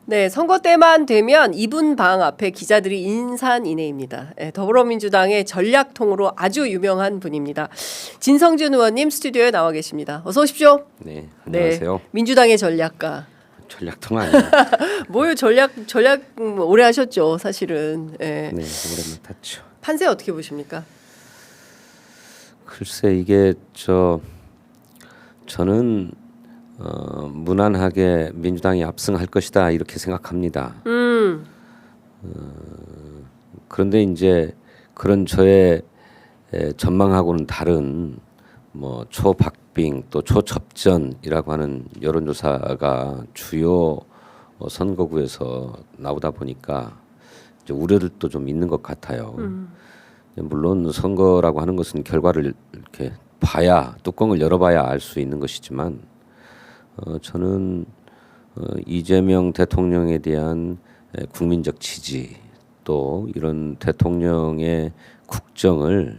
네, 선거 때만 되면 이분 방 앞에 기자들이 인산인해입니다. 네, 더불어민주당의 전략통으로 아주 유명한 분입니다. 진성준 의원님 스튜디오에 나와 계십니다. 어서 오십시오. 네, 안녕하세요. 네, 민주당의 전략가. 전략통 아니에요. 뭐요? 전략 오래 하셨죠, 사실은. 네. 네, 오랜만에 탔죠. 판세 어떻게 보십니까? 글쎄 이게 저는 무난하게 민주당이 압승할 것이다 이렇게 생각합니다. 그런데 이제 그런 저의 전망하고는 다른 뭐 초박빙 또 초접전이라고 하는 여론조사가 주요 선거구에서 나오다 보니까 이제 우려들도 좀 있는 것 같아요. 물론 선거라고 하는 것은 결과를 이렇게 봐야 뚜껑을 열어봐야 알 수 있는 것이지만 저는 이재명 대통령에 대한 국민적 지지 또 이런 대통령의 국정을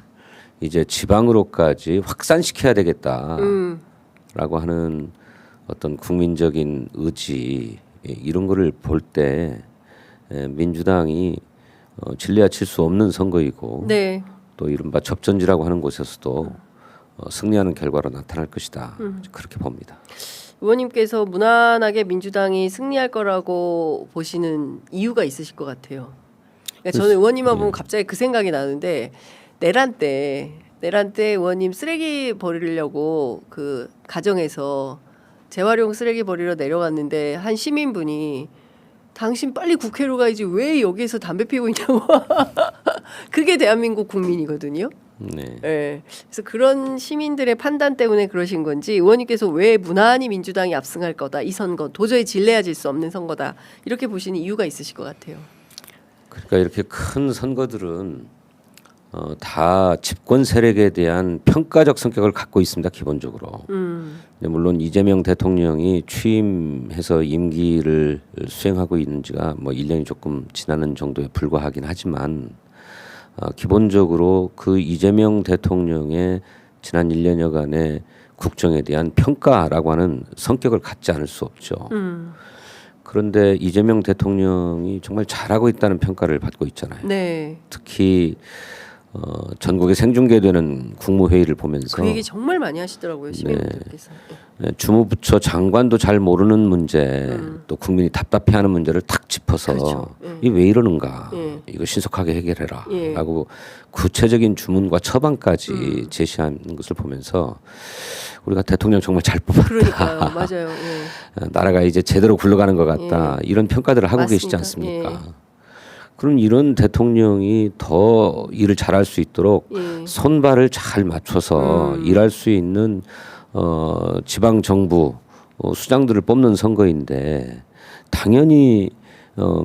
이제 지방으로까지 확산시켜야 되겠다라고 하는 어떤 국민적인 의지 이런 거를 볼 때 민주당이 질래야 칠 수 없는 선거이고 네. 또 이른바 접전지라고 하는 곳에서도 승리하는 결과로 나타날 것이다 그렇게 봅니다. 의원님께서 무난하게 민주당이 승리할 거라고 보시는 이유가 있으실 것 같아요. 그러니까 저는 의원님만 보면 갑자기 그 생각이 나는데 내란 때 의원님 쓰레기 버리려고 그 가정에서 재활용 쓰레기 버리러 내려갔는데 한 시민분이 당신 빨리 국회로 가야지 왜 여기에서 담배 피우고 있냐고. 그게 대한민국 국민이거든요. 네. 네. 그래서 그런 시민들의 판단 때문에 그러신 건지 의원님께서 왜 무난히 민주당이 압승할 거다 이 선거 도저히 질려질 수 없는 선거다 이렇게 보시는 이유가 있으실 것 같아요. 그러니까 이렇게 큰 선거들은 다 집권 세력에 대한 평가적 성격을 갖고 있습니다. 기본적으로. 물론 이재명 대통령이 취임해서 임기를 수행하고 있는 지가 뭐 1년이 조금 지나는 정도에 불과하긴 하지만 기본적으로 그 이재명 대통령의 지난 1년여간의 국정에 대한 평가라고 하는 성격을 갖지 않을 수 없죠. 그런데 이재명 대통령이 정말 잘하고 있다는 평가를 받고 있잖아요. 네. 특히 전국에 생중계되는 국무회의를 보면서 그 얘기 정말 많이 하시더라고요 시민분들께서. 네, 주무부처 장관도 잘 모르는 문제 또 국민이 답답해하는 문제를 탁 짚어서 그렇죠. 이게 왜 이러는가 예. 이거 신속하게 해결해라 예. 라고 구체적인 주문과 처방까지 제시하는 것을 보면서 우리가 대통령 정말 잘 뽑았다. 그러니까요. 맞아요. 예. 나라가 이제 제대로 굴러가는 것 같다. 이런 평가들을 하고 계시지 맞습니다. 않습니까? 예. 그럼 이런 대통령이 더 일을 잘할 수 있도록 손발을 잘 맞춰서 일할 수 있는 지방 정부 수장들을 뽑는 선거인데 당연히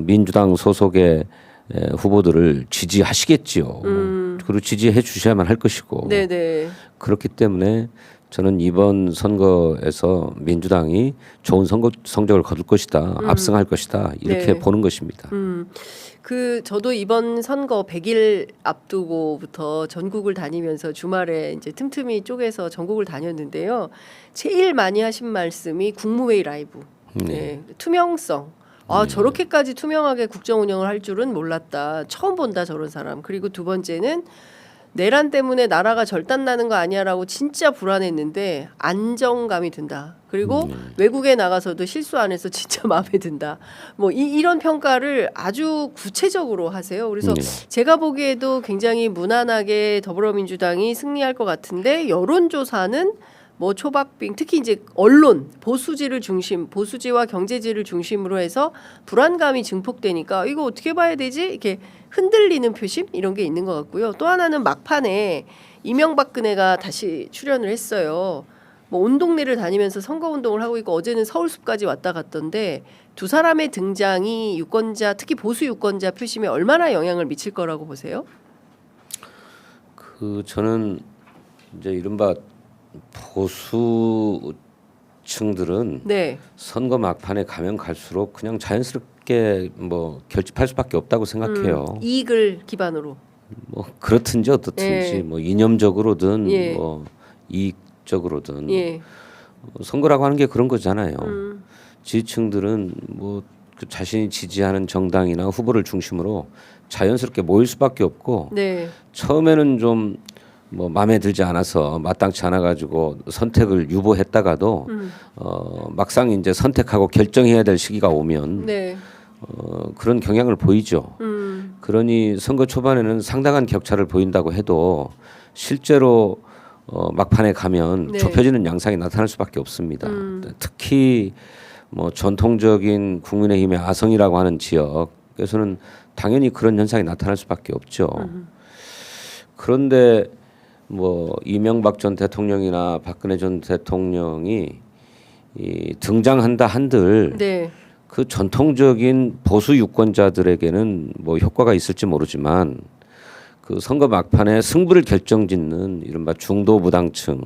민주당 소속의 후보들을 지지하시겠지요. 그리고 지지해 주셔야만 할 것이고. 네네. 그렇기 때문에 저는 이번 선거에서 민주당이 좋은 성적을 거둘 것이다, 압승할 것이다 이렇게 네. 보는 것입니다. 저도 이번 선거 100일 앞두고부터 전국을 다니면서 주말에 이제 틈틈이 쪼개서 전국을 다녔는데요. 제일 많이 하신 말씀이 국무회의 라이브, 네. 투명성. 저렇게까지 투명하게 국정 운영을 할 줄은 몰랐다. 처음 본다 저런 사람. 그리고 두 번째는 내란 때문에 나라가 절단나는 거 아니야라고 진짜 불안했는데 안정감이 든다. 그리고 외국에 나가서도 실수 안 해서 진짜 마음에 든다. 뭐 이런 평가를 아주 구체적으로 하세요. 그래서 제가 보기에도 굉장히 무난하게 더불어민주당이 승리할 것 같은데 여론조사는 뭐 초박빙 특히 이제 언론 보수지와 경제지를 중심으로 해서 불안감이 증폭되니까 이거 어떻게 봐야 되지? 이렇게 흔들리는 표심 이런 게 있는 것 같고요. 또 하나는 막판에 이명박근혜가 다시 출연을 했어요. 뭐 온 동네를 다니면서 선거운동을 하고 있고 어제는 서울숲까지 왔다 갔던데 두 사람의 등장이 유권자 특히 보수 유권자 표심에 얼마나 영향을 미칠 거라고 보세요? 저는 이제 이른바 보수층들은 네. 선거 막판에 가면 갈수록 그냥 자연스럽게 뭐 결집할 수밖에 없다고 생각해요. 이익을 기반으로. 뭐 그렇든지 어떻든지 예. 뭐 이념적으로든 예. 뭐 이익적으로든 예. 선거라고 하는 게 그런 거잖아요. 지지층들은 뭐 그 자신이 지지하는 정당이나 후보를 중심으로 자연스럽게 모일 수밖에 없고 네. 처음에는 좀 뭐 마음에 들지 않아서 마땅치 않아 가지고 선택을 유보했다가도 막상 이제 선택하고 결정해야 될 시기가 오면 네. 그런 경향을 보이죠. 그러니 선거 초반에는 상당한 격차를 보인다고 해도 실제로 막판에 가면 네. 좁혀지는 양상이 나타날 수밖에 없습니다. 특히 뭐 전통적인 국민의힘의 아성이라고 하는 지역에서는 당연히 그런 현상이 나타날 수밖에 없죠. 그런데 뭐 이명박 전 대통령이나 박근혜 전 대통령이 등장한다 한들 네. 그 전통적인 보수 유권자들에게는 뭐 효과가 있을지 모르지만 그 선거 막판에 승부를 결정짓는 이른바 중도 무당층에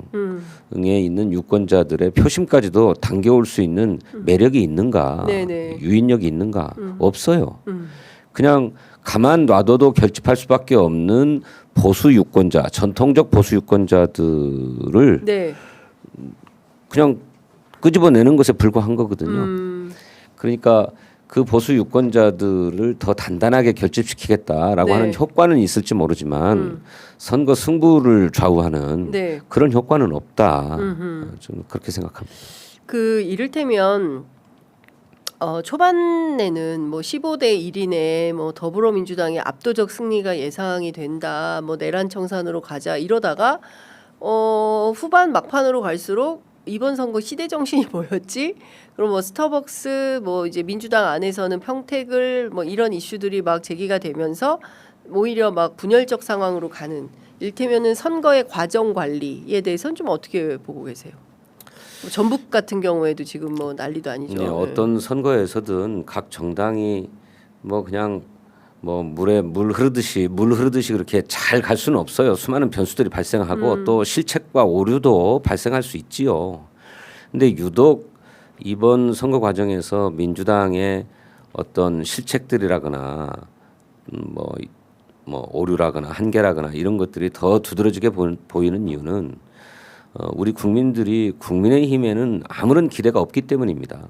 있는 유권자들의 표심까지도 당겨올 수 있는 매력이 있는가, 네네. 유인력이 있는가 없어요. 그냥 가만 놔둬도 결집할 수밖에 없는 보수 유권자, 전통적 보수 유권자들을 네. 그냥 끄집어내는 것에 불과한 거거든요. 그러니까 그 보수 유권자들을 더 단단하게 결집시키겠다라고 네. 하는 효과는 있을지 모르지만 선거 승부를 좌우하는 네. 그런 효과는 없다. 저는 그렇게 생각합니다. 그 이를테면 초반에는 뭐 15대 1이네 뭐 더불어민주당의 압도적 승리가 예상이 된다. 뭐 내란 청산으로 가자 이러다가 후반 막판으로 갈수록 이번 선거 시대 정신이 뭐였지? 그럼 뭐 스타벅스 뭐 이제 민주당 안에서는 평택을 뭐 이런 이슈들이 막 제기가 되면서 오히려 막 분열적 상황으로 가는 일테면은 선거의 과정 관리에 대해서는 좀 어떻게 보고 계세요? 뭐 전북 같은 경우에도 지금 뭐 난리도 아니죠. 네, 어떤 선거에서든 각 정당이 뭐 그냥 뭐 물에 물 흐르듯이 그렇게 잘 갈 수는 없어요. 수많은 변수들이 발생하고 또 실책과 오류도 발생할 수 있지요. 근데 유독 이번 선거 과정에서 민주당의 어떤 실책들이라거나 뭐 오류라거나 한계라거나 이런 것들이 더 두드러지게 보이는 이유는 우리 국민들이 국민의힘에는 아무런 기대가 없기 때문입니다.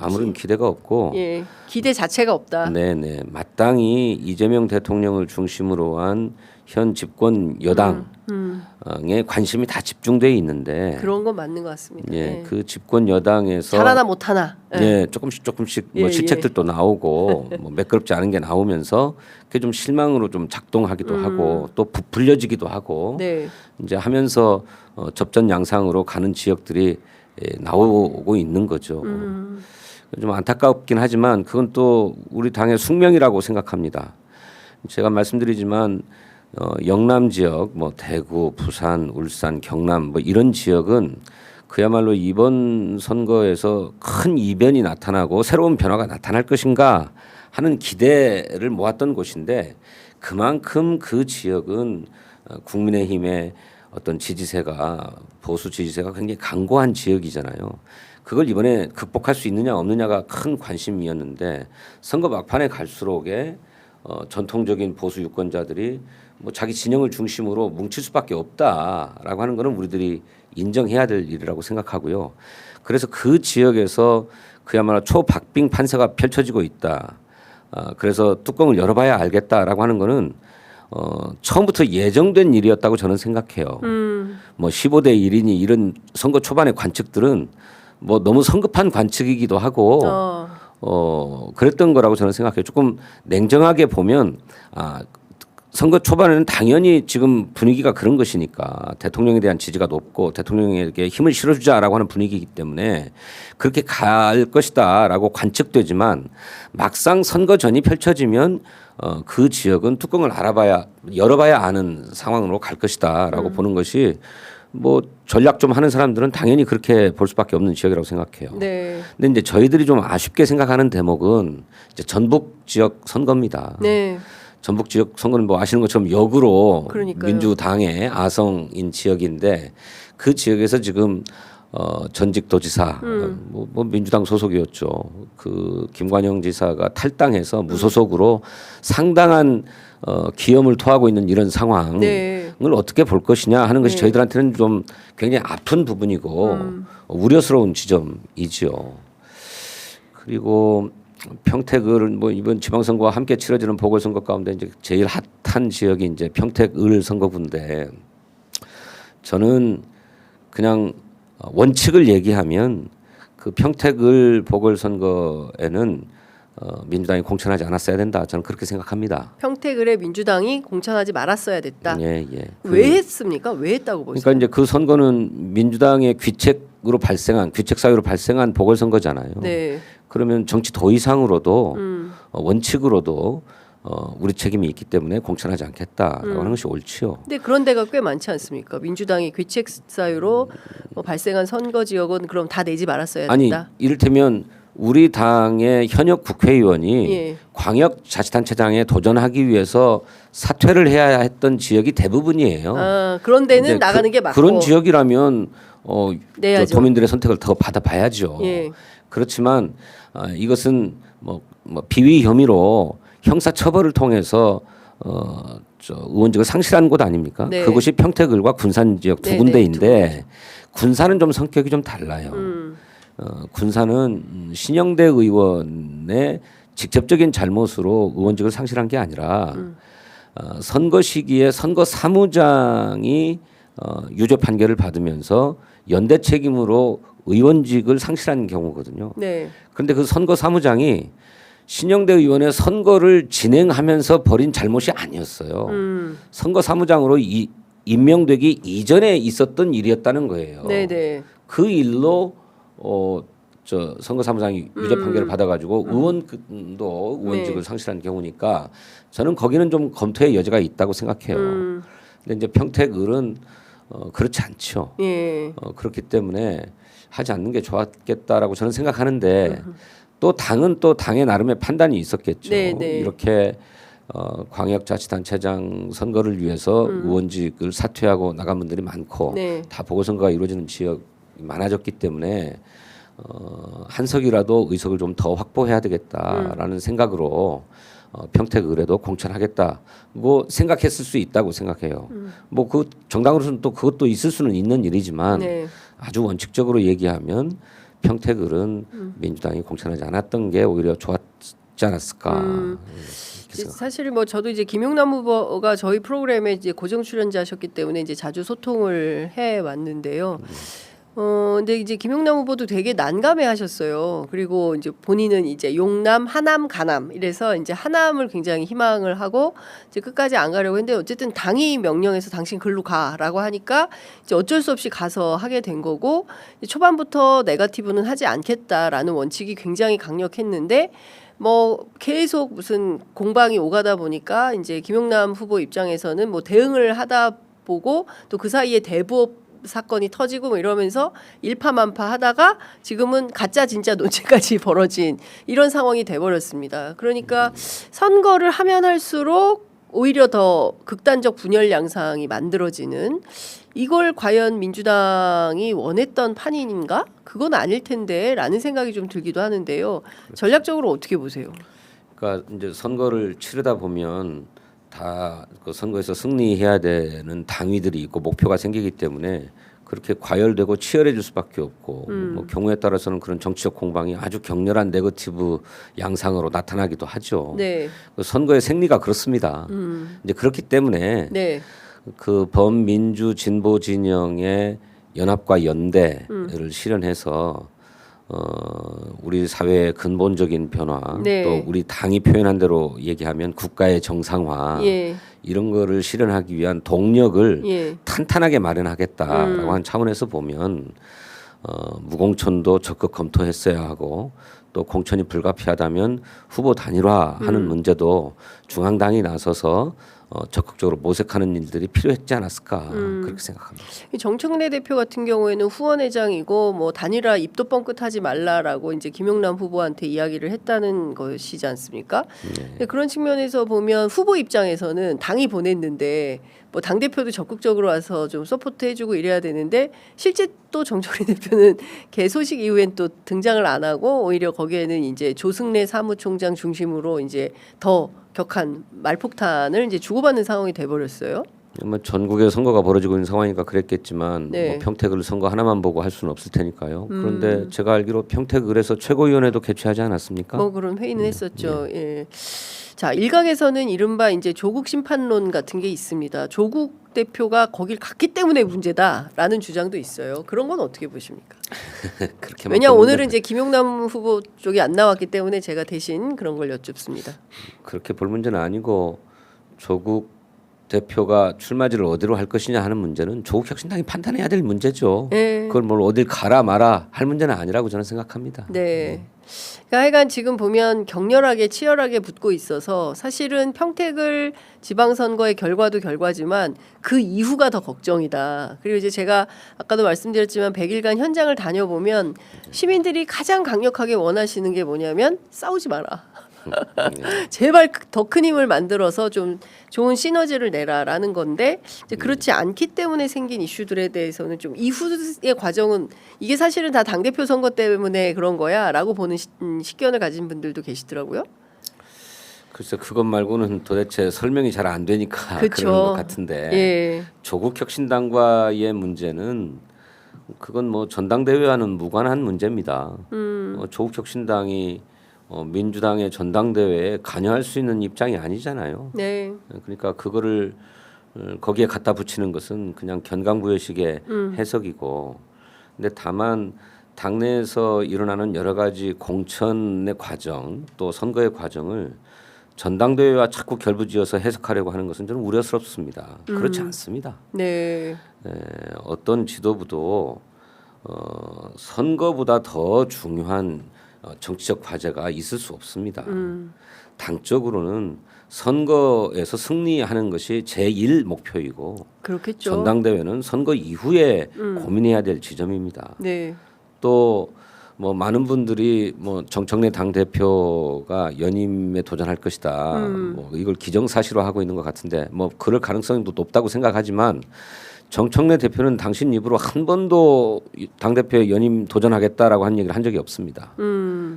아무런 기대가 없고 예, 기대 자체가 없다. 네네 마땅히 이재명 대통령을 중심으로 한 현 집권 여당에 관심이 다 집중돼 있는데 그런 건 맞는 것 같습니다. 예, 예. 그 집권 여당에서 잘하나 못하나. 예. 예, 조금씩 예, 뭐 실책들도 나오고 뭐 매끄럽지 않은 게 나오면서 그게 좀 실망으로 좀 작동하기도 하고 또 부풀려지기도 하고 네. 이제 하면서 접전 양상으로 가는 지역들이 나오고 있는 거죠. 좀 안타깝긴 하지만 그건 또 우리 당의 숙명이라고 생각합니다. 제가 말씀드리지만 영남 지역, 뭐 대구, 부산, 울산, 경남 뭐 이런 지역은 그야말로 이번 선거에서 큰 이변이 나타나고 새로운 변화가 나타날 것인가 하는 기대를 모았던 곳인데 그만큼 그 지역은 국민의힘의 어떤 지지세가 보수 지지세가 굉장히 강고한 지역이잖아요. 그걸 이번에 극복할 수 있느냐 없느냐가 큰 관심이었는데 선거 막판에 갈수록에 전통적인 보수 유권자들이 뭐 자기 진영을 중심으로 뭉칠 수밖에 없다라고 하는 것은 우리들이 인정해야 될 일이라고 생각하고요. 그래서 그 지역에서 그야말로 초박빙 판세가 펼쳐지고 있다. 그래서 뚜껑을 열어봐야 알겠다라고 하는 것은 처음부터 예정된 일이었다고 저는 생각해요. 뭐 15대 1이니 이런 선거 초반의 관측들은 뭐 너무 성급한 관측이기도 하고 그랬던 거라고 저는 생각해요. 조금 냉정하게 보면 선거 초반에는 당연히 지금 분위기가 그런 것이니까 대통령에 대한 지지가 높고 대통령에게 힘을 실어주자라고 하는 분위기이기 때문에 그렇게 갈 것이다라고 관측되지만 막상 선거 전이 펼쳐지면 그 지역은 뚜껑을 열어봐야 아는 상황으로 갈 것이다라고 보는 것이 뭐 전략 좀 하는 사람들은 당연히 그렇게 볼 수밖에 없는 지역이라고 생각해요. 네. 근데 이제 저희들이 좀 아쉽게 생각하는 대목은 이제 전북 지역 선거입니다. 네. 전북 지역 선거는 뭐 아시는 것처럼 역으로 그러니까요. 민주당의 아성인 지역인데 그 지역에서 지금 전직 도지사 뭐 민주당 소속이었죠. 그 김관영 지사가 탈당해서 무소속으로 상당한 기염을 토하고 있는 이런 상황을 네. 어떻게 볼 것이냐 하는 것이 네. 저희들한테는 좀 굉장히 아픈 부분이고 우려스러운 지점이지요. 그리고 평택을 뭐 이번 지방선거와 함께 치러지는 보궐선거 가운데 이제 제일 핫한 지역이 이제 평택을 선거구인데 저는 그냥 원칙을 얘기하면 그 평택을 보궐선거에는 민주당이 공천하지 않았어야 된다. 저는 그렇게 생각합니다. 평택을에 민주당이 공천하지 말았어야 됐다. 예, 예. 왜 했습니까? 왜 했다고 보세요? 그러니까 이제 그 선거는 민주당의 귀책 사유로 발생한 보궐선거잖아요. 네. 그러면 정치 도의상으로도 원칙으로도 우리 책임이 있기 때문에 공천하지 않겠다라고 하는 것이 옳지요. 근데 그런 데가 꽤 많지 않습니까? 민주당이 귀책 사유로 발생한 선거 지역은 그럼 다 내지 말았어야 아니 된다. 이를테면 우리 당의 현역 국회의원이 예. 광역자치단체장에 도전하기 위해서 사퇴를 해야 했던 지역이 대부분이에요. 아, 그런 데는 이제 나가는 게 맞고. 그런 지역이라면 내야죠. 도민들의 선택을 더 받아봐야죠. 예. 그렇지만 이것은 뭐 비위 혐의로 형사 처벌을 통해서 의원직을 상실한 곳 아닙니까? 네. 그것이 평택을과 군산 지역 두 네, 군데인데 군산은 좀 성격이 좀 달라요. 군산은 신영대 의원의 직접적인 잘못으로 의원직을 상실한 게 아니라 선거 시기에 선거 사무장이 유죄 판결을 받으면서 연대 책임으로 의원직을 상실한 경우거든요. 네. 그런데 그 선거 사무장이 신영대 의원의 선거를 진행하면서 벌인 잘못이 아니었어요. 선거 사무장으로 임명되기 이전에 있었던 일이었다는 거예요. 네네. 그 일로 선거 사무장이 유죄 판결을 받아가지고 의원도 의원직을 네. 상실한 경우니까 저는 거기는 좀 검토의 여지가 있다고 생각해요. 근데 이제 평택을은 그렇지 않죠. 예. 그렇기 때문에 하지 않는 게 좋았겠다라고 저는 생각하는데 또 당은 또 당의 나름의 판단이 있었겠죠. 네, 네. 이렇게 광역자치단체장 선거를 위해서 의원직을 사퇴하고 나간 분들이 많고 네. 다 보궐선거가 이루어지는 지역이 많아졌기 때문에 한 석이라도 의석을 좀 더 확보해야 되겠다라는 생각으로 평택을에도 공천하겠다고 생각했을 수 있다고 생각해요. 뭐 그 정당으로서는 또 그것도 있을 수는 있는 일이지만 네. 아주 원칙적으로 얘기하면 평택을은 민주당이 공천하지 않았던 게 오히려 좋았지 않았을까. 이렇게 생각. 사실 뭐 저도 이제 김용남 후보가 저희 프로그램에 이제 고정 출연자셨기 때문에 이제 자주 소통을 해 왔는데요. 근데 이제 김용남 후보도 되게 난감해하셨어요. 그리고 이제 본인은 이제 용남, 하남, 가남 이래서 이제 하남을 굉장히 희망을 하고 이제 끝까지 안 가려고 했는데 어쨌든 당이 명령해서 당신 글로 가라고 하니까 이제 어쩔 수 없이 가서 하게 된 거고 초반부터 네거티브는 하지 않겠다라는 원칙이 굉장히 강력했는데 뭐 계속 무슨 공방이 오가다 보니까 이제 김용남 후보 입장에서는 뭐 대응을 하다 보고 또 그 사이에 대부업 사건이 터지고 뭐 이러면서 일파만파 하다가 지금은 가짜 진짜 논쟁까지 벌어진 이런 상황이 돼버렸습니다. 그러니까 선거를 하면 할수록 오히려 더 극단적 분열 양상이 만들어지는 이걸 과연 민주당이 원했던 판인가? 그건 아닐 텐데라는 생각이 좀 들기도 하는데요. 전략적으로 어떻게 보세요? 그러니까 이제 선거를 치르다 보면 다 그 선거에서 승리해야 되는 당위들이 있고 목표가 생기기 때문에 그렇게 과열되고 치열해질 수밖에 없고 뭐 경우에 따라서는 그런 정치적 공방이 아주 격렬한 네거티브 양상으로 나타나기도 하죠. 네. 그 선거의 생리가 그렇습니다. 이제 그렇기 때문에 네. 그 범민주 진보 진영의 연합과 연대를 실현해서 우리 사회의 근본적인 변화 네. 또 우리 당이 표현한 대로 얘기하면 국가의 정상화 예. 이런 거를 실현하기 위한 동력을 예. 탄탄하게 마련하겠다라고 하는 차원에서 보면 무공천도 적극 검토했어야 하고 또 공천이 불가피하다면 후보 단일화하는 문제도 중앙당이 나서서 적극적으로 모색하는 일들이 필요했지 않았을까 그렇게 생각합니다. 정청래 대표 같은 경우에는 후원회장이고 뭐 단일화 입도 뻥끗하지 말라라고 이제 김용남 후보한테 이야기를 했다는 것이지 않습니까? 근데 그런 측면에서 보면 후보 입장에서는 당이 보냈는데 뭐 당 대표도 적극적으로 와서 좀 서포트해주고 이래야 되는데 실제 또 정청래 대표는 개소식 이후엔 또 등장을 안 하고 오히려 거기에는 이제 조승래 사무총장 중심으로 이제 더 격한 말폭탄을 이제 주고받는 상황이 돼버렸어요. 뭐 전국에 선거가 벌어지고 있는 상황이니까 그랬겠지만 네. 뭐 평택을 선거 하나만 보고 할 수는 없을 테니까요. 그런데 제가 알기로 평택을에서 최고위원회도 개최하지 않았습니까? 뭐 그런 회의는 했었죠. 예. 자, 일각에서는 이른바 이제 조국 심판론 같은 게 있습니다. 조국 대표가 거길 갔기 때문에 문제다라는 주장도 있어요. 그런 건 어떻게 보십니까? 그렇게 왜냐 오늘은 이제 김용남 후보 쪽이 안 나왔기 때문에 제가 대신 그런 걸 여쭙습니다. 그렇게 볼 문제는 아니고 조국 대표가 출마지를 어디로 할 것이냐 하는 문제는 조국 혁신당이 판단해야 될 문제죠. 네. 그걸 뭘 어딜 가라 마라 할 문제는 아니라고 저는 생각합니다. 네. 그러니까 하여간 지금 보면 격렬하게 치열하게 붙고 있어서 사실은 평택을 지방선거의 결과도 결과지만 그 이후가 더 걱정이다. 그리고 이제 제가 아까도 말씀드렸지만 100일간 현장을 다녀보면 시민들이 가장 강력하게 원하시는 게 뭐냐면 싸우지 마라. 제발 더 큰 힘을 만들어서 좀 좋은 시너지를 내라라는 건데 이제 그렇지 않기 때문에 생긴 이슈들에 대해서는 좀 이후의 과정은 이게 사실은 다 당대표 선거 때문에 그런 거야라고 보는 식견을 가진 분들도 계시더라고요. 글쎄 그것 말고는 도대체 설명이 잘 안 되니까 그쵸. 그런 것 같은데 예. 조국 혁신당과의 문제는 그건 뭐 전당대회와는 무관한 문제입니다. 조국 혁신당이 민주당의 전당대회에 관여할 수 있는 입장이 아니잖아요. 네. 그러니까 그거를 거기에 갖다 붙이는 것은 그냥 견강부여식의 해석이고, 근데 다만 당내에서 일어나는 여러 가지 공천의 과정 또 선거의 과정을 전당대회와 자꾸 결부지어서 해석하려고 하는 것은 저는 우려스럽습니다. 그렇지 않습니다. 네. 어떤 지도부도 선거보다 더 중요한 정치적 과제가 있을 수 없습니다. 당적으로는 선거에서 승리하는 것이 제1 목표이고 그렇겠죠. 전당대회는 선거 이후에 고민해야 될 지점입니다. 네. 또 뭐 많은 분들이 뭐 정청래 당 대표가 연임에 도전할 것이다. 뭐 이걸 기정사실화 하고 있는 것 같은데 뭐 그럴 가능성도 높다고 생각하지만 정청래 대표는 당신 입으로 한 번도 당 대표에 연임 도전하겠다라고 한 얘기를 한 적이 없습니다.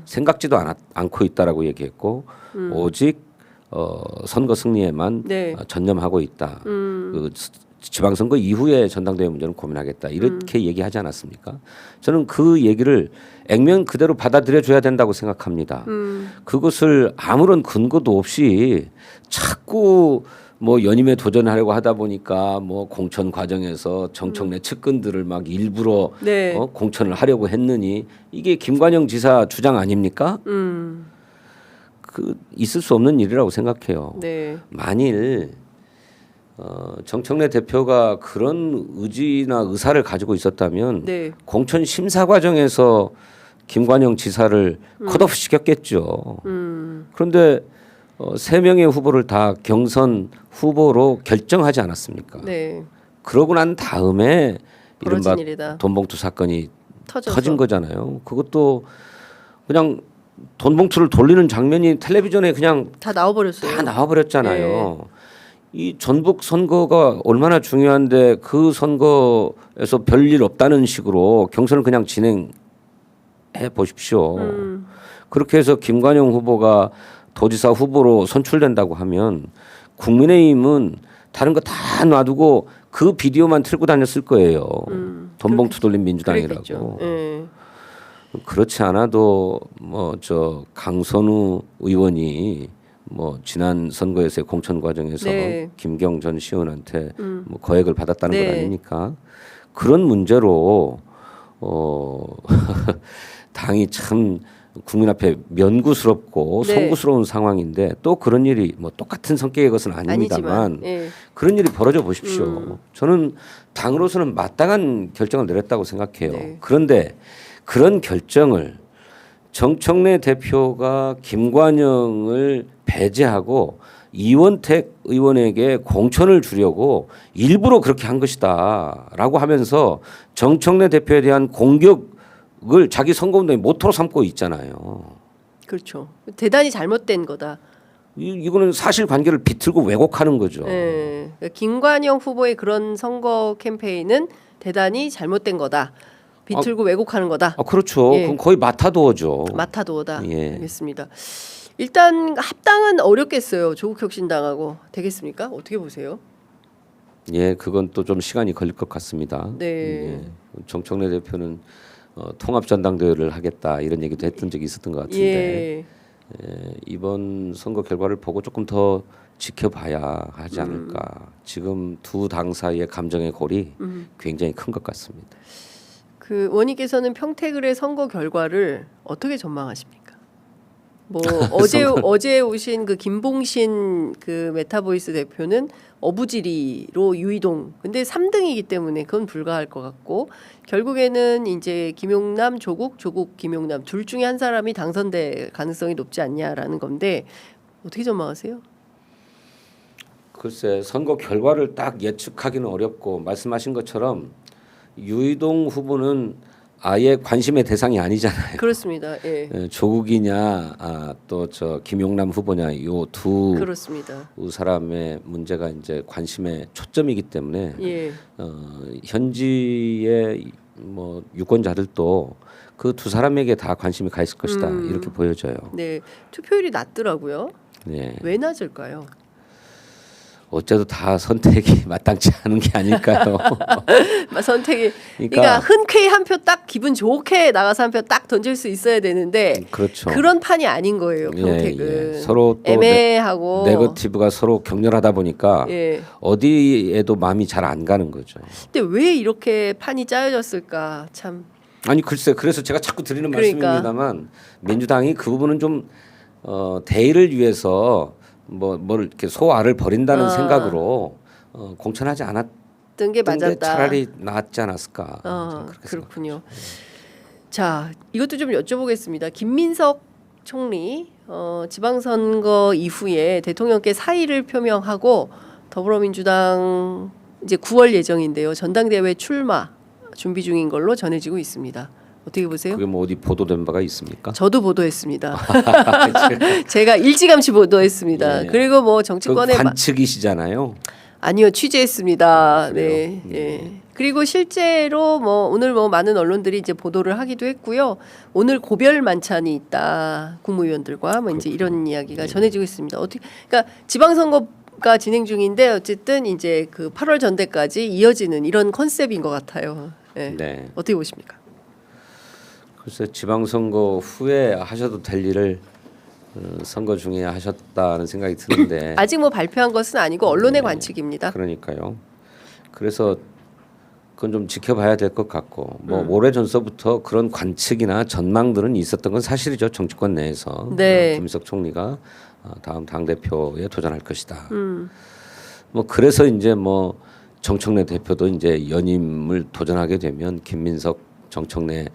생각지도 않고 있다라고 얘기했고 오직 선거 승리에만 네. 전념하고 있다. 그 지방선거 이후에 전당대회 문제는 고민하겠다 이렇게 얘기하지 않았습니까? 저는 그 얘기를 액면 그대로 받아들여줘야 된다고 생각합니다. 그것을 아무런 근거도 없이 자꾸 뭐 연임에 도전하려고 하다 보니까 뭐 공천 과정에서 정청래 측근들을 막 일부러 네. 공천을 하려고 했느니 이게 김관영 지사 주장 아닙니까? 그 있을 수 없는 일이라고 생각해요. 네. 만일 정청래 대표가 그런 의지나 의사를 가지고 있었다면 네. 공천 심사 과정에서 김관영 지사를 컷오프 시켰겠죠. 그런데 3명의 후보를 다 경선 후보로 결정하지 않았습니까? 네. 그러고 난 다음에 벌어진 이른바 일이다. 돈봉투 사건이 터져서. 터진 거잖아요. 그것도 그냥 돈봉투를 돌리는 장면이 텔레비전에 그냥 다 나와버렸어요. 다 나와버렸잖아요. 이 전북 선거가 얼마나 중요한데 그 선거에서 별일 없다는 식으로 경선을 그냥 진행해 보십시오. 그렇게 해서 김관영 후보가 도지사 후보로 선출된다고 하면 국민의힘은 다른 거 다 놔두고 그 비디오만 틀고 다녔을 거예요. 돈봉투 돌린 민주당이라고. 네. 그렇지 않아도 뭐 저 강선우 의원이 뭐 지난 선거에서의 공천 과정에서 네. 김경 전 시의원한테 뭐 거액을 받았다는 네. 것 아닙니까? 그런 문제로 당이 참 국민 앞에 면구스럽고 네. 송구스러운 상황인데 또 그런 일이 뭐 똑같은 성격의 것은 아닙니다만 예. 그런 일이 벌어져 보십시오. 저는 당으로서는 마땅한 결정을 내렸다고 생각해요. 네. 그런데 그런 결정을 정청래 대표가 김관영을 배제하고 이원택 의원에게 공천을 주려고 일부러 그렇게 한 것이다라고 하면서 정청래 대표에 대한 공격을 자기 선거운동의 모토로 삼고 있잖아요. 그렇죠. 대단히 잘못된 거다. 이거는 사실관계를 비틀고 왜곡하는 거죠. 예. 그러니까 김관영 후보의 그런 선거 캠페인은 대단히 잘못된 거다. 비틀고 왜곡하는 거다. 그렇죠. 예. 그럼 거의 마타도어죠. 마타도어다. 예. 알겠습니다. 일단 합당은 어렵겠어요. 조국혁신당하고 되겠습니까? 어떻게 보세요? 예, 그건 또 좀 시간이 걸릴 것 같습니다. 네. 예, 정청래 대표는 통합 전당대회를 하겠다 이런 얘기도 했던 적이 있었던 것 같은데 이번 선거 결과를 보고 조금 더 지켜봐야 하지 않을까. 지금 두 당 사이의 감정의 골이 굉장히 큰 것 같습니다. 그 원님께서는 평택을의 선거 결과를 어떻게 전망하십니까? 뭐 어제 오신 그 김봉신 그 메타보이스 대표는 어부지리로 유이동. 근데 3등이기 때문에 그건 불가할 것 같고 결국에는 이제 김용남, 조국 김용남 둘 중에 한 사람이 당선될 가능성이 높지 않냐라는 건데 어떻게 전망하세요? 글쎄 선거 결과를 딱 예측하기는 어렵고 말씀하신 것처럼 유이동 후보는 아예 관심의 대상이 아니잖아요. 그렇습니다. 예. 조국이냐 또 저 김용남 후보냐 요 두 그렇습니다. 사람의 문제가 이제 관심의 초점이기 때문에 예. 현지의 뭐 유권자들도 그 두 사람에게 다 관심이 가 있을 것이다 이렇게 보여져요. 네. 투표율이 낮더라고요. 네. 왜 낮을까요? 어째도 다 선택이 마땅치 않은 게 아닐까요? 선택이 그러니까 흔쾌히 한 표 딱 기분 좋게 나가서 한 표 딱 던질 수 있어야 되는데 그렇죠. 그런 판이 아닌 거예요. 평택은 예. 서로 또 애매하고 네거티브가 서로 격렬하다 보니까 예. 어디에도 마음이 잘 안 가는 거죠. 근데 왜 이렇게 판이 짜여졌을까 참. 아니 글쎄 그래서 제가 자꾸 드리는 그러니까. 말씀입니다만 민주당이 그 부분은 좀 대의를 위해서 뭘 이렇게 소화를 버린다는 생각으로 공천하지 않았던 게 맞았다. 차라리 낫지 않았을까. 그렇게 그렇군요. 자, 이것도 좀 여쭤보겠습니다. 김민석 총리 지방선거 이후에 대통령께 사의를 표명하고 더불어민주당 이제 9월 예정인데요. 전당대회 출마 준비 중인 걸로 전해지고 있습니다. 어떻게 보세요? 그게 뭐 어디 보도된 바가 있습니까? 저도 보도했습니다. 제가 일찌감치 보도했습니다. 예. 그리고 뭐 정치권에 그 관측이시잖아요. 아니요, 취재했습니다. 그래요? 네, 예. 그리고 실제로 뭐 오늘 뭐 많은 언론들이 이제 보도를 하기도 했고요. 오늘 고별 만찬이 있다 국무위원들과 뭐 이제 이런 이야기가 전해지고 있습니다. 어떻게? 그러니까 지방선거가 진행 중인데 어쨌든 이제 그 8월 전대까지 이어지는 이런 컨셉인 것 같아요. 네. 네. 어떻게 보십니까? 글쎄 지방선거 후에 하셔도 될 일을 선거 중에 하셨다는 생각이 드는데 아직 뭐 발표한 것은 아니고 언론의 관측입니다. 그러니까요. 그래서 그건 좀 지켜봐야 될 것 같고 뭐 오래 전서부터 그런 관측이나 전망들은 있었던 건 사실이죠. 정치권 내에서 네. 김석 총리가 다음 당 대표에 도전할 것이다. 뭐 그래서 이제 뭐 정청래 대표도 이제 연임을 도전하게 되면 김민석 정청래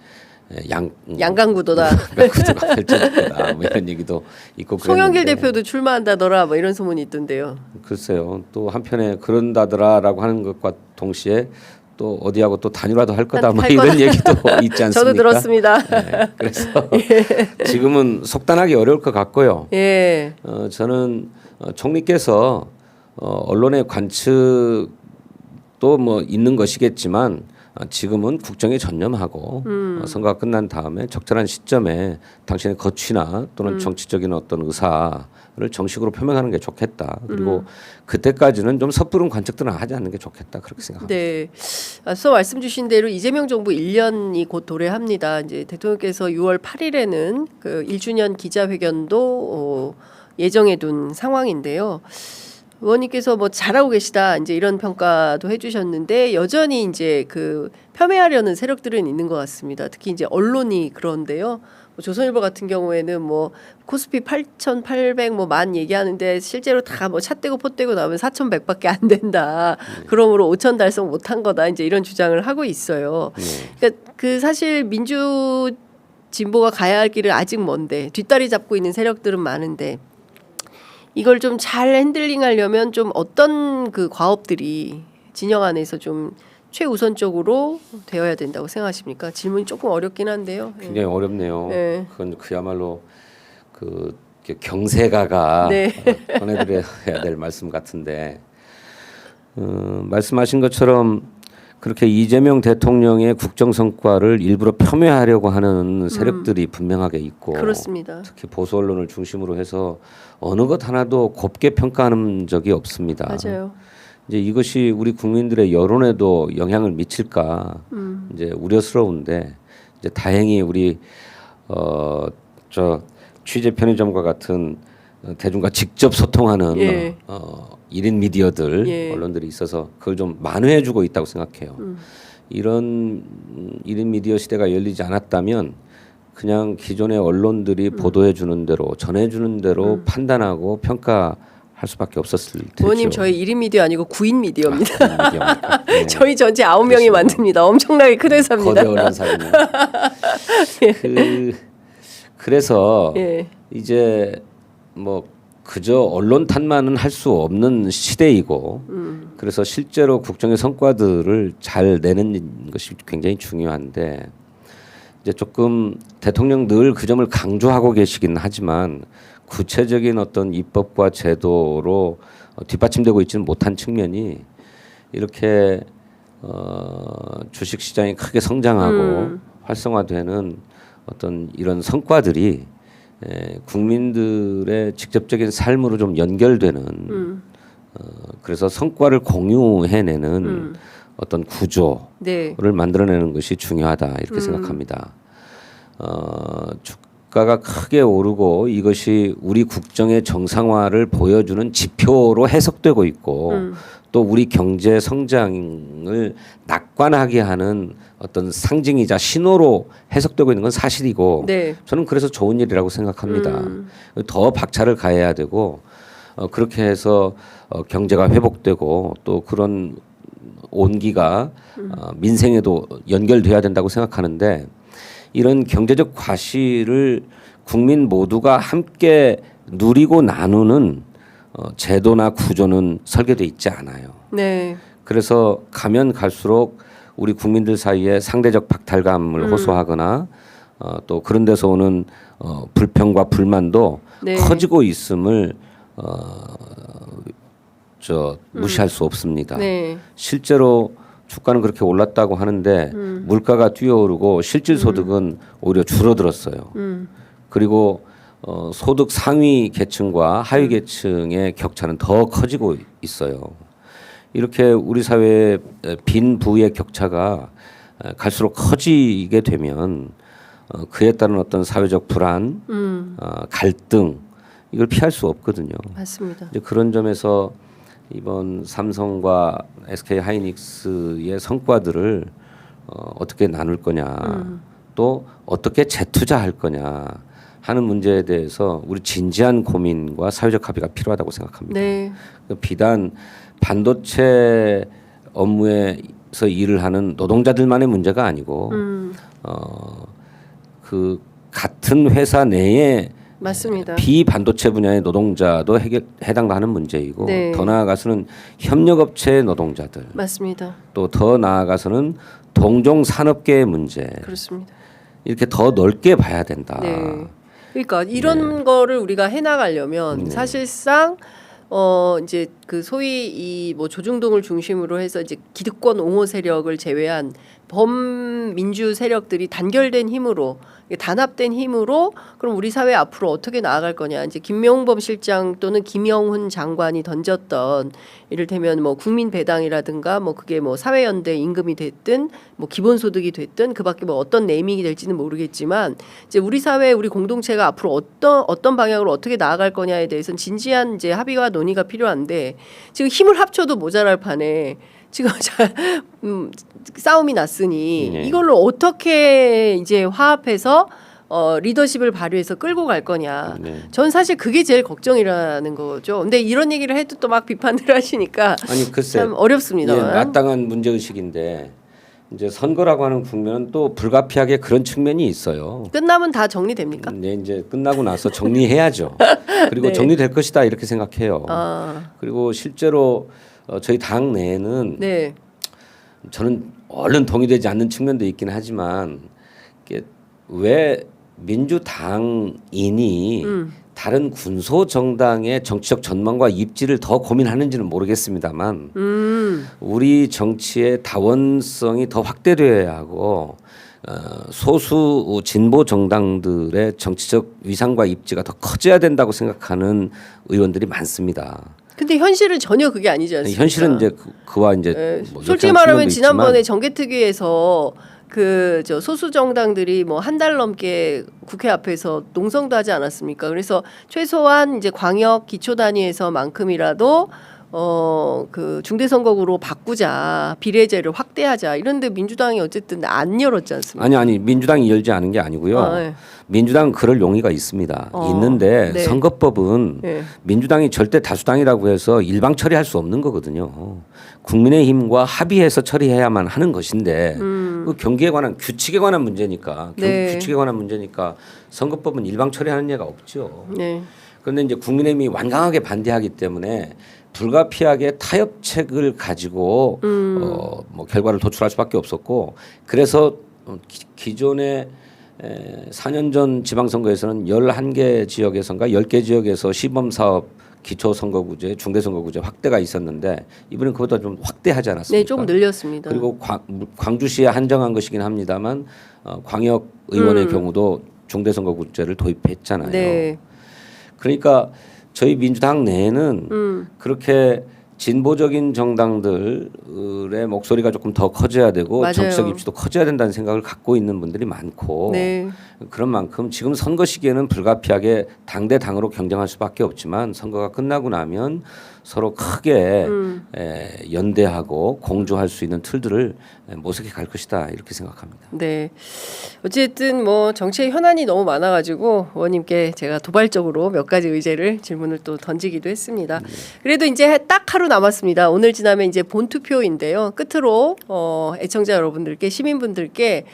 양강구도다. 구도가 펼쳐질 거다. 뭐 이런 얘기도 있고 송영길 그랬는데. 대표도 출마한다더라. 뭐 이런 소문이 있던데요. 글쎄요. 또 한편에 그런다더라라고 하는 것과 동시에 또 어디하고 또 단일화도 할 거다. 뭐 이런 얘기도 있지 않습니까? 저도 들었습니다. 네, 그래서 지금은 속단하기 어려울 것 같고요. 예. 저는 총리께서 언론의 관측도 뭐 있는 것이겠지만 지금은 국정에 전념하고 선거가 끝난 다음에 적절한 시점에 당신의 거취나 또는 정치적인 어떤 의사를 정식으로 표명하는 게 좋겠다. 그리고 그때까지는 좀 섣부른 관측들은 하지 않는 게 좋겠다. 그렇게 생각합니다. 네. 앞서 말씀 주신 대로 이재명 정부 1년이 곧 도래합니다. 이제 대통령께서 6월 8일에는 그 1주년 기자회견도 예정해 둔 상황인데요. 의원님께서 뭐 잘하고 계시다 이제 이런 평가도 해주셨는데 여전히 이제 그 폄훼하려는 세력들은 있는 것 같습니다. 특히 이제 언론이 그런데요. 뭐 조선일보 같은 경우에는 뭐 코스피 8,800 뭐 만 얘기하는데 실제로 다 뭐 찻대고 포대고 나오면 4,100밖에 안 된다. 그러므로 5,000 달성 못한 거다. 이제 이런 주장을 하고 있어요. 그러니까 그 사실 민주 진보가 가야 할 길은 아직 먼데 뒷다리 잡고 있는 세력들은 많은데. 이걸 좀 잘 핸들링하려면 좀 어떤 그 과업들이 진영 안에서 좀 최우선적으로 되어야 된다고 생각하십니까? 질문이 조금 어렵긴 한데요. 굉장히 어렵네요. 네. 그건 그야말로 그 경세가가 네. 전해드려야 될 말씀 같은데 말씀하신 것처럼 그렇게 이재명 대통령의 국정 성과를 일부러 폄훼하려고 하는 세력들이 분명하게 있고 그렇습니다. 특히 보수 언론을 중심으로 해서 어느 것 하나도 곱게 평가하는 적이 없습니다. 맞아요. 이제 이것이 우리 국민들의 여론에도 영향을 미칠까 이제 우려스러운데 이제 다행히 우리 저 취재 편의점과 같은 대중과 직접 소통하는 예. 1인 미디어들 예. 언론들이 있어서 그걸 좀 만회해주고 있다고 생각해요. 이런 1인 미디어 시대가 열리지 않았다면 그냥 기존의 언론들이 보도해주는 대로 전해주는 대로 판단하고 평가할 수밖에 없었을 테죠. 의원님 저희 1인 미디어 아니고 9인 미디어입니다. 9인 미디어입니까? 네. 저희 전체 9명이 만듭니다. 엄청나게 큰 회사입니다. 거대 언론사군요. 그래서 예. 이제 뭐 그저 언론 탓만은 할 수 없는 시대이고 그래서 실제로 국정의 성과들을 잘 내는 것이 굉장히 중요한데 이제 조금 대통령 늘 그 점을 강조하고 계시긴 하지만 구체적인 어떤 입법과 제도로 뒷받침되고 있지는 못한 측면이 이렇게 주식 시장이 크게 성장하고 활성화되는 어떤 이런 성과들이 국민들의 직접적인 삶으로 좀 연결되는 그래서 성과를 공유해내는 어떤 구조를 네. 만들어내는 것이 중요하다 이렇게 생각합니다. 주가가 크게 오르고 이것이 우리 국정의 정상화를 보여주는 지표로 해석되고 있고 또 우리 경제 성장을 낙관하게 하는 어떤 상징이자 신호로 해석되고 있는 건 사실이고 네. 저는 그래서 좋은 일이라고 생각합니다. 더 박차를 가해야 되고 그렇게 해서 경제가 회복되고 또 그런 온기가 민생에도 연결돼야 된다고 생각하는데 이런 경제적 과실을 국민 모두가 함께 누리고 나누는 제도나 구조는 설계돼 있지 않아요. 네. 그래서 가면 갈수록 우리 국민들 사이에 상대적 박탈감을 호소하거나 또 그런 데서 오는 불평과 불만도 네. 커지고 있음을 무시할 수 없습니다. 네. 실제로 주가는 그렇게 올랐다고 하는데 물가가 뛰어오르고 실질 소득은 오히려 줄어들었어요. 그리고 소득 상위 계층과 하위 계층의 격차는 더 커지고 있어요. 이렇게 우리 사회의 빈 부의 격차가 갈수록 커지게 되면 그에 따른 어떤 사회적 불안, 갈등 이걸 피할 수 없거든요. 맞습니다. 이제 그런 점에서 이번 삼성과 SK 하이닉스의 성과들을 어떻게 나눌 거냐, 또 어떻게 재투자할 거냐 하는 문제에 대해서 우리 진지한 고민과 사회적 합의가 필요하다고 생각합니다. 네. 비단 반도체 업무에서 일을 하는 노동자들만의 문제가 아니고 그 같은 회사 내에 맞습니다. 비반도체 분야의 노동자도 해당하는 문제이고 네. 더 나아가서는 협력업체의 노동자들 맞습니다. 또 더 나아가서는 동종 산업계의 문제 그렇습니다. 이렇게 더 넓게 봐야 된다. 네. 그러니까 이런 거를 우리가 해나가려면 사실상 이제 그 소위 이 뭐 조중동을 중심으로 해서 이제 기득권 옹호 세력을 제외한 범민주 세력들이 단결된 힘으로 단합된 힘으로 그럼 우리 사회 앞으로 어떻게 나아갈 거냐 이제 김명범 실장 또는 김영훈 장관이 던졌던 이를테면 뭐 국민 배당이라든가 뭐 그게 뭐 사회연대 임금이 됐든 뭐 기본소득이 됐든 그밖에 뭐 어떤 네이밍이 될지는 모르겠지만 이제 우리 사회 우리 공동체가 앞으로 어떤 방향으로 어떻게 나아갈 거냐에 대해서는 진지한 이제 합의와 논의가 필요한데 지금 힘을 합쳐도 모자랄 판에 지금 싸움이 났으니 네. 이걸로 어떻게 이제 화합해서 리더십을 발휘해서 끌고 갈 거냐. 네. 전 사실 그게 제일 걱정이라는 거죠. 근데 이런 얘기를 해도 또 막 비판을 하시니까 아니 글쎄 참 어렵습니다만. 예, 마땅한 문제 의식인데 이제 선거라고 하는 국면은 또 불가피하게 그런 측면이 있어요. 끝나면 다 정리됩니까? 네, 이제 끝나고 나서 정리해야죠. 그리고 네. 정리될 것이다 이렇게 생각해요. 아, 그리고 실제로 저희 당 내에는 네. 저는 얼른 동의되지 않는 측면도 있긴 하지만 이게 왜 민주당인이 다른 군소 정당의 정치적 전망과 입지를 더 고민하는지는 모르겠습니다만 우리 정치의 다원성이 더 확대되어야 하고 소수 진보 정당들의 정치적 위상과 입지가 더 커져야 된다고 생각하는 의원들이 많습니다. 근데 현실은 전혀 그게 아니지 않습니까? 현실은 이제 그와 이제 뭐 솔직히 말하면 지난번에 정개특위에서 그 저 소수 정당들이 뭐 한 달 넘게 국회 앞에서 농성도 하지 않았습니까? 그래서 최소한 이제 광역 기초 단위에서만큼이라도 그 중대선거구로 바꾸자, 비례제를 확대하자 이런데 민주당이 어쨌든 안 열었지 않습니까? 아니 민주당이 열지 않은 게 아니고요. 네. 민주당은 그럴 용의가 있습니다. 있는데 네. 선거법은 네. 민주당이 절대 다수당이라고 해서 일방 처리할 수 없는 거거든요. 국민의힘과 합의해서 처리해야만 하는 것인데 그 경기에 관한 규칙에 관한 문제니까 네. 규칙에 관한 문제니까 선거법은 일방 처리하는 예가 없죠. 네. 그런데 이제 국민의힘이 완강하게 반대하기 때문에 불가피하게 타협책을 가지고 뭐 결과를 도출할 수밖에 없었고 그래서 기존에 4년 전 지방선거에서는 11개 지역에서인가 10개 지역에서 시범사업 기초선거구제, 중대선거구제 확대가 있었는데 이번엔 그보다 좀 확대하지 않았습니까? 네, 조금 늘렸습니다. 그리고 광주시에 한정한 것이긴 합니다만 광역 의원의 경우도 중대선거구제를 도입했잖아요. 네. 그러니까 저희 민주당 내에는 그렇게 진보적인 정당들의 목소리가 조금 더 커져야 되고 맞아요. 정치적 입지도 커져야 된다는 생각을 갖고 있는 분들이 많고 네. 그런 만큼 지금 선거 시기에는 불가피하게 당대 당으로 경쟁할 수밖에 없지만 선거가 끝나고 나면 서로 크게 연대하고 공조할 수 있는 틀들을 모색해 갈 것이다 이렇게 생각합니다. 네. 어쨌든 뭐 정치의 현안이 너무 많아가지고 의원님께 제가 도발적으로 몇 가지 의제를 질문을 또 던지기도 했습니다. 그래도 이제 딱 하루 남았습니다. 오늘 지나면 이제 본 투표인데요. 끝으로 애청자 여러분들께 시민분들께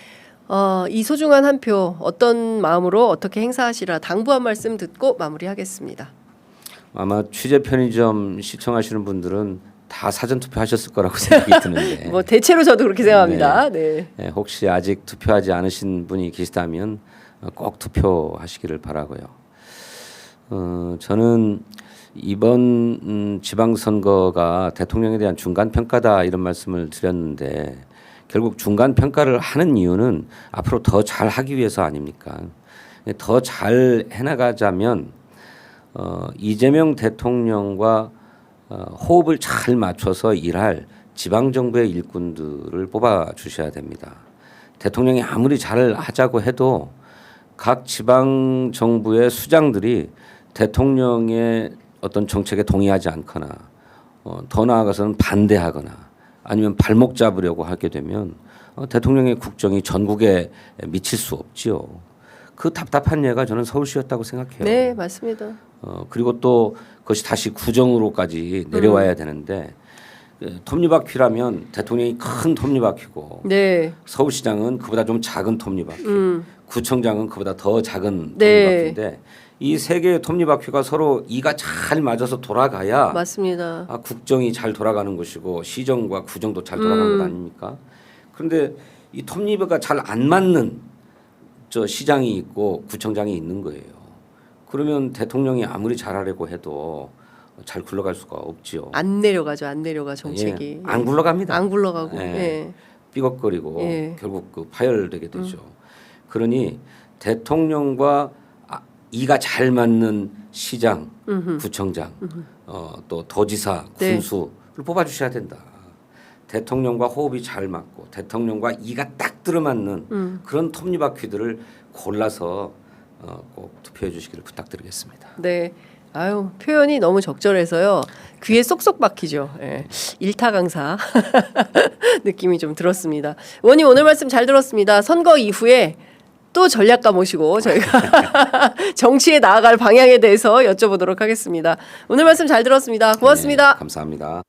이 소중한 한 표 어떤 마음으로 어떻게 행사하시라 당부 한 말씀 듣고 마무리하겠습니다. 아마 취재 편의점 시청하시는 분들은 다 사전 투표하셨을 거라고 생각이 드는데 뭐 대체로 저도 그렇게 생각합니다. 네. 혹시 아직 투표하지 않으신 분이 계시다면 꼭 투표하시기를 바라고요. 저는 이번 지방선거가 대통령에 대한 중간 평가다 이런 말씀을 드렸는데 결국 중간 평가를 하는 이유는 앞으로 더 잘하기 위해서 아닙니까? 더 잘 해나가자면 이재명 대통령과 호흡을 잘 맞춰서 일할 지방 정부의 일꾼들을 뽑아 주셔야 됩니다. 대통령이 아무리 잘 하자고 해도 각 지방 정부의 수장들이 대통령의 어떤 정책에 동의하지 않거나 더 나아가서는 반대하거나 아니면 발목 잡으려고 하게 되면 대통령의 국정이 전국에 미칠 수 없지요. 그 답답한 예가 저는 서울시였다고 생각해요. 네, 맞습니다. 그리고 또 그것이 다시 구정으로까지 내려와야 되는데 톱니바퀴라면 대통령이 큰 톱니바퀴고 네. 서울시장은 그보다 좀 작은 톱니바퀴, 구청장은 그보다 더 작은 네. 톱니바퀴인데 이 세 개의 톱니바퀴가 서로 이가 잘 맞아서 돌아가야 맞습니다. 국정이 잘 돌아가는 것이고 시정과 구정도 잘 돌아가는 것 아닙니까? 그런데 이 톱니바퀴가 잘 안 맞는 저 시장이 있고 구청장이 있는 거예요. 그러면 대통령이 아무리 잘하려고 해도 잘 굴러갈 수가 없지요. 안 내려가죠. 안 내려가 정책이. 안 굴러갑니다. 안 굴러가고. 예. 예. 삐걱거리고 예. 결국 그 파열되게 되죠. 그러니 대통령과 이가 잘 맞는 시장, 구청장, 또 도지사, 네. 군수를 뽑아주셔야 된다. 대통령과 호흡이 잘 맞고 대통령과 이가 딱 들어맞는 그런 톱니바퀴들을 골라서 꼭 투표해 주시기를 부탁드리겠습니다. 네. 아유, 표현이 너무 적절해서요. 귀에 쏙쏙 박히죠. 예. 일타 강사 느낌이 좀 들었습니다. 의원님 오늘 말씀 잘 들었습니다. 선거 이후에 또 전략가 모시고 저희가 정치에 나아갈 방향에 대해서 여쭤보도록 하겠습니다. 오늘 말씀 잘 들었습니다. 고맙습니다. 네, 감사합니다.